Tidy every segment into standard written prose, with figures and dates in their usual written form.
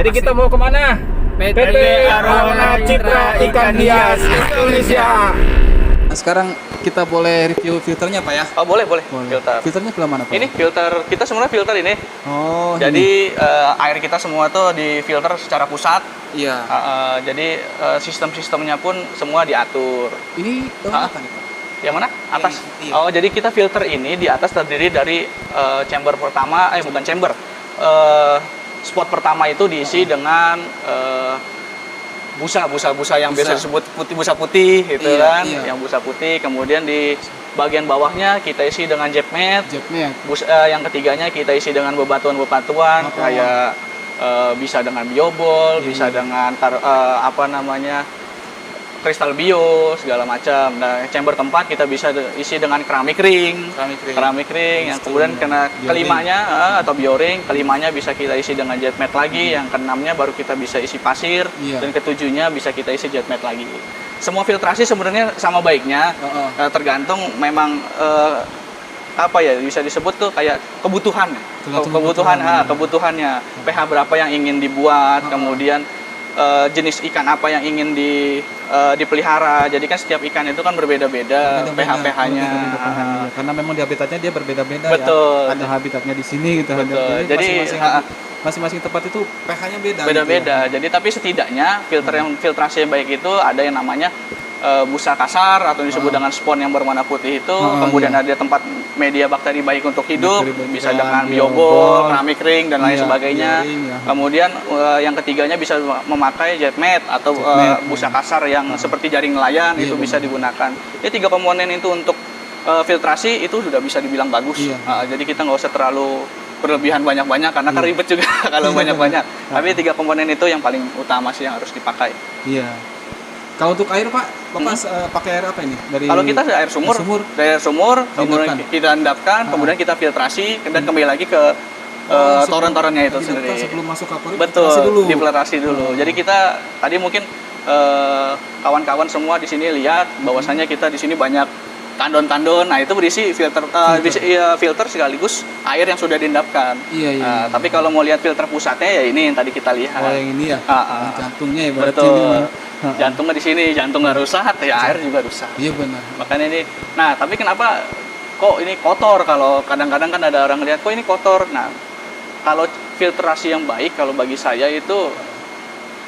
Jadi kita mau kemana? PT Arwana Citra Ikan Hias Indonesia. Nah, sekarang kita boleh review filternya Pak ya? Oh boleh. Filter. Filternya film mana Pak? Ini filter, kita sebenarnya filter ini. Oh. Jadi air kita semua tuh difilter secara pusat. Iya. Jadi sistem-sistemnya pun semua diatur. Ini daun apa nih Pak? Yang mana? Atas. Iya. Oh jadi kita filter ini di atas terdiri dari chamber pertama, bukan chamber. Spot pertama itu diisi dengan busa yang biasa disebut busa putih gitu kan, yang busa putih. Kemudian di bagian bawahnya kita isi dengan jet mat. Yang ketiganya kita isi dengan bebatuan kayak bisa dengan biobol, bisa dengan kristal bio segala macam. Nah, chamber keempat kita bisa isi dengan keramik ring yang kemudian kena kelimanya atau bioring, kelimanya bisa kita isi dengan jet mat lagi, yang keenamnya baru kita bisa isi pasir, dan ketujuhnya bisa kita isi jet mat lagi. Semua filtrasi sebenarnya sama baiknya, tergantung memang bisa disebut tuh kayak kebutuhannya, pH berapa yang ingin dibuat, kemudian jenis ikan apa yang ingin dipelihara. Jadi kan setiap ikan itu kan berbeda-beda pH-nya. Karena memang di habitatnya dia berbeda-beda. Betul. Ya. Ada habitatnya di sini gitu. Betul. Jadi masing-masing tempat itu pH-nya beda. Beda-beda. Gitu. Jadi tapi setidaknya filtrasi yang baik itu ada yang namanya busa kasar atau disebut dengan spon yang berwarna putih itu, kemudian ada tempat media bakteri baik untuk hidup, bisa dengan biobol, keramik ring dan lain sebagainya. Kemudian yang ketiganya bisa memakai jet mat atau busa kasar yang seperti jaring nelayan, itu bisa digunakan. Ini 3 komponen itu untuk filtrasi itu sudah bisa dibilang bagus. Jadi kita nggak usah terlalu berlebihan banyak-banyak karena kan ribet juga kalau banyak-banyak. Tapi 3 komponen itu yang paling utama sih yang harus dipakai. Iya. Kalau untuk air Pak, Bapak pakai air apa ini? Kalau kita dari air sumur, kemudian kita endapkan, kemudian kita filtrasi, dan kembali lagi ke toren-torennya itu sendiri. Sebelum masuk ke aquarium, difiltrasi dulu. Jadi kita tadi mungkin kawan-kawan semua di sini lihat bahwasanya kita di sini banyak tandon-tandon. Nah itu berisi filter sekaligus air yang sudah diendapkan. Tapi kalau mau lihat filter pusatnya ya ini yang tadi kita lihat. Oh yang ini ya? Jantungnya ya berarti. Betul. Jantungnya di sini, jantung nggak rusak, ya air juga rusak. Iya benar. Makanya ini. Nah tapi kenapa kok ini kotor? Kalau kadang-kadang kan ada orang lihat kok ini kotor. Nah kalau filtrasi yang baik, kalau bagi saya itu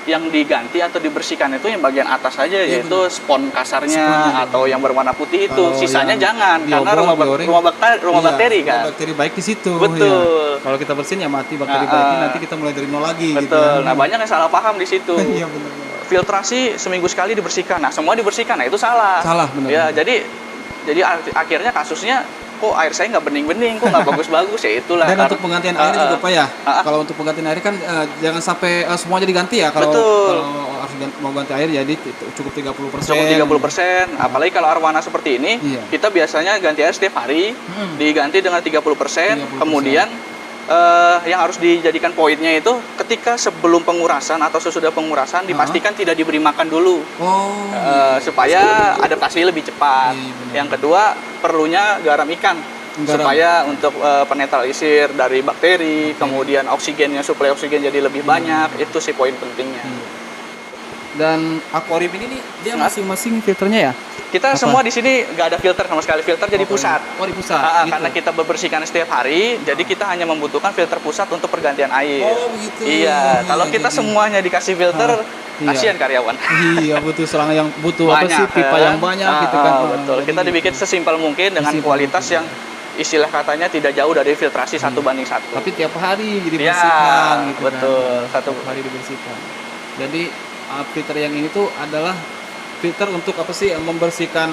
yang diganti atau dibersihkan itu yang bagian atas saja, yaitu spon kasarnya atau yang berwarna putih itu. Sisanya jangan, karena rumah bakteri kan. Bakteri baik di situ. Betul. Kalau kita bersihin ya mati bakteri baiknya, nanti kita mulai dari nol lagi. Betul. Gitu. Nah banyak yang salah paham di situ. Iya benar. Filtrasi seminggu sekali dibersihkan. Nah semua dibersihkan, nah itu salah. Salah benar. Ya jadi akhirnya kasusnya kok air saya nggak bening-bening, kok nggak bagus-bagus, ya itulah. Dan untuk penggantian air juga Pak ya. Kalau untuk penggantian air kan jangan sampai semuanya diganti ya. Kalau harus mau ganti air jadi cukup 30%. Cukup 30%. Apalagi kalau arwana seperti ini, kita biasanya ganti air setiap hari, diganti dengan 30%. Kemudian yang harus dijadikan poinnya itu ketika sebelum pengurasan atau sesudah pengurasan dipastikan tidak diberi makan dulu, supaya adaptasi lebih cepat. Yang kedua perlunya garam ikan supaya untuk penetralisir dari bakteri, kemudian oksigennya, suplai oksigen jadi lebih banyak. Itu sih poin pentingnya. Dan akuarium ini nih dia masing-masing filternya ya? Kita semua di sini nggak ada filter sama sekali, filter jadi pusat. Oh di pusat. Gitu. Karena kita bersihkan setiap hari, jadi kita hanya membutuhkan filter pusat untuk pergantian air. Oh begitu. Iya, kalau kita semuanya dikasih filter, kasihan karyawan. Iya betul, selang yang butuh apa sih pipa yang banyak gitu kan. Betul. Kita dibikin sesimpel mungkin dengan kualitas yang istilah katanya tidak jauh dari filtrasi 1:1. Tapi tiap hari dibersihkan gitu betul. kan. Satu hari dibersihkan. Jadi filter yang ini tuh adalah filter untuk apa sih? Membersihkan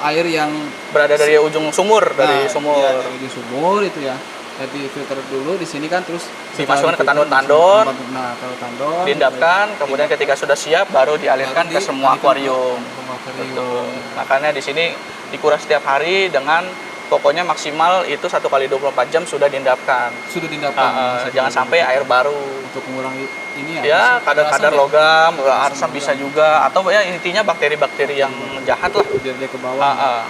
air yang Berada dari ujung sumur, dari sumur. iya, dari ujung sumur itu ya. Jadi filter dulu di sini kan, terus Dimasukkan ke setelah tandon-tandon, difilter, nah kalau tandon diendapkan, kemudian ketika sudah siap baru dialirkan ke semua akuarium. Betul. Makanya di sini dikuras setiap hari dengan pokoknya maksimal itu 1 kali 24 jam sudah diendapkan. sudah dindapkan. Jangan sampai air baru. Untuk mengurangi ini Ya, kadar-kadar asam ya. logam, Asam asam bisa juga, atau ya intinya bakteri-bakteri yang jahat lah. biar dia ke bawah.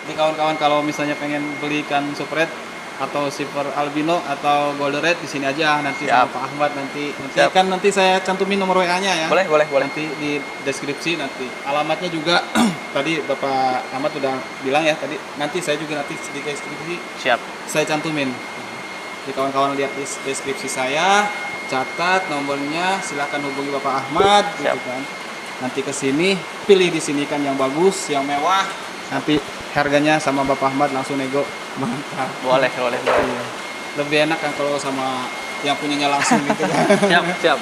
Di kawan-kawan kalau misalnya pengen beli ikan super red atau silver albino atau golden red di sini aja nanti Siap. sama Pak Ahmad nanti Siap. kan nanti saya cantumin nomor WA-nya ya. Boleh. Nanti di deskripsi nanti alamatnya juga tadi Bapak Ahmad udah bilang ya tadi, nanti saya juga nanti di deskripsi Siap. saya cantumin. Di kawan-kawan lihat di deskripsi saya, catat nomornya, silakan hubungi Bapak Ahmad gitu Siap. kan. Nanti ke sini pilih di sini kan yang bagus, yang mewah. Nanti harganya sama Bapak Ahmad langsung nego, mantap. Boleh. Iya. Lebih enak kan kalau sama yang punyanya langsung gitu kan. Siap.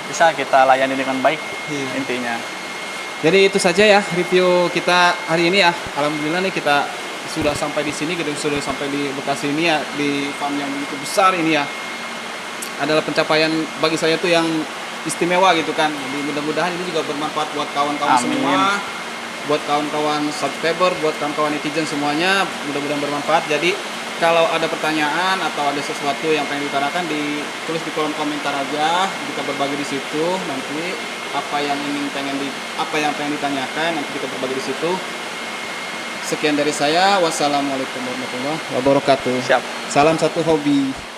Bisa kita layani dengan baik Iya. intinya. Jadi itu saja ya review kita hari ini ya. Alhamdulillah nih kita sudah sampai di sini, kita sudah sampai di Bekasi ini ya, di farm yang begitu besar ini ya. Adalah pencapaian bagi saya tuh yang istimewa gitu kan. Jadi mudah-mudahan ini juga bermanfaat buat kawan-kawan Amin. semua, buat kawan-kawan subscriber, buat kawan-kawan netizen semuanya, mudah-mudahan bermanfaat. Jadi kalau ada pertanyaan atau ada sesuatu yang pengen diutarakan, ditulis di kolom komentar aja, kita berbagi di situ. Nanti apa yang pengen ditanyakan nanti kita berbagi di situ. Sekian dari saya, wassalamualaikum warahmatullahi wabarakatuh. Siap. Salam satu hobi.